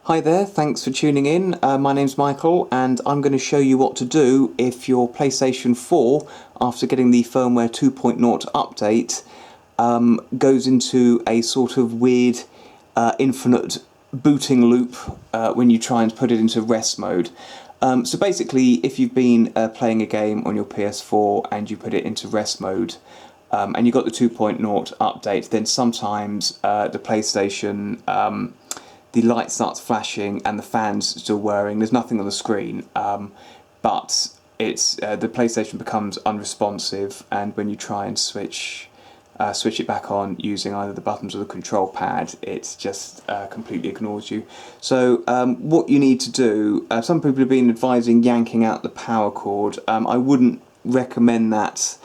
Hi there, thanks for tuning in. My name's Michael and I'm going to show you what to do if your PlayStation 4, after getting the Firmware 2.0 update, goes into a sort of weird infinite booting loop when you try and put it into rest mode. So basically, if you've been playing a game on your PS4 and you put it into rest mode, and you got the 2.0 update, then sometimes the PlayStation, the light starts flashing and the fan's still whirring. There's nothing on the screen, but it's the PlayStation becomes unresponsive, and when you try and switch it back on using either the buttons or the control pad, it just completely ignores you. So what you need to do, some people have been advising yanking out the power cord. I wouldn't recommend that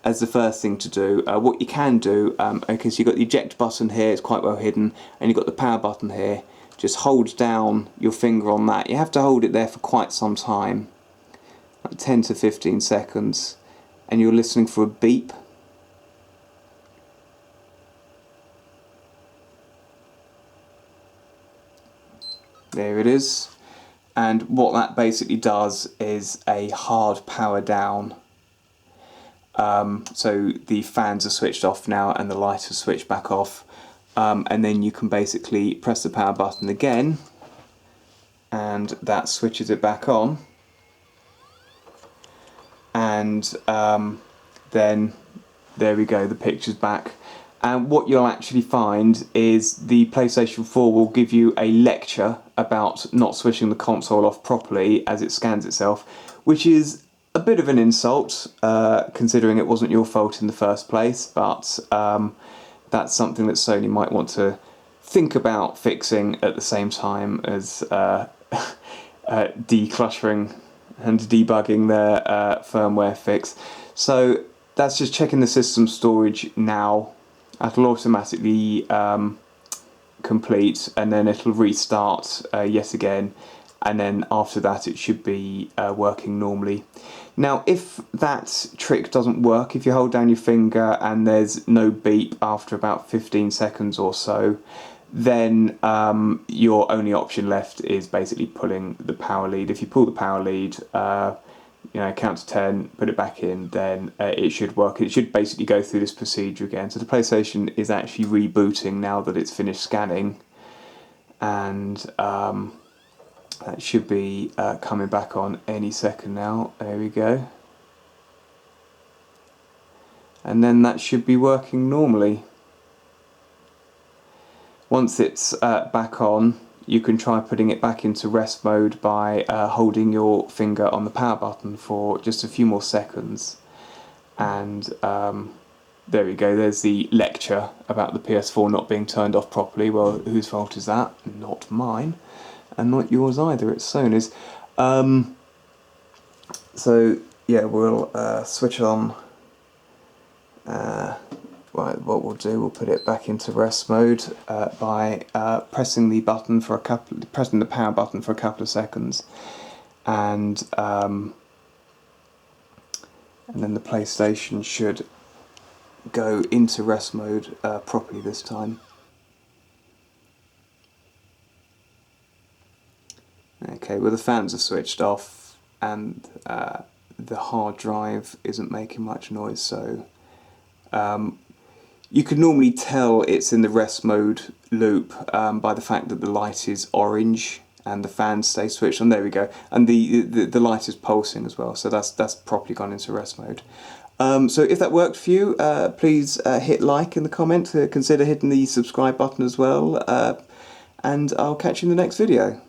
as the first thing to do. What you can do, okay, so you've got the eject button here, it's quite well hidden, and you've got the power button here. Just hold down your finger on that. You have to hold it there for quite some time, like 10 to 15 seconds, and you're listening for a beep. There it is. And what that basically does is a hard power down. So the fans are switched off now and the light is switched back off. And then you can basically press the power button again and that switches it back on. And then there we go, the picture's back. And what you'll actually find is the PlayStation 4 will give you a lecture about not switching the console off properly as it scans itself, which is a bit of an insult, considering it wasn't your fault in the first place, but that's something that Sony might want to think about fixing at the same time as decluttering and debugging their firmware fix. So that's just checking the system storage now. That'll automatically complete, and then it'll restart yet again, and then after that it should be working normally. Now if that trick doesn't work, if you hold down your finger and there's no beep after about 15 seconds or so, then your only option left is basically pulling the power lead. If you pull the power lead, count to 10, put it back in, then it should work. It should basically go through this procedure again. So the PlayStation is actually rebooting now that it's finished scanning, and that should be coming back on any second now. There we go. And then that should be working normally. Once it's back on, you can try putting it back into rest mode by holding your finger on the power button for just a few more seconds. And there we go, there's the lecture about the PS4 not being turned off properly. Well, whose fault is that? Not mine. And not yours either, it's Sony's. So yeah, we'll switch on. Right, what we'll do, we'll put it back into rest mode by pressing the button for pressing the power button for a couple of seconds, and then the PlayStation should go into rest mode properly this time. Okay, well the fans are switched off and the hard drive isn't making much noise, so you can normally tell it's in the rest mode loop by the fact that the light is orange and the fans stay switched on. There we go, and the light is pulsing as well, so that's properly gone into rest mode. So if that worked for you, please hit like in the comment, consider hitting the subscribe button as well, and I'll catch you in the next video.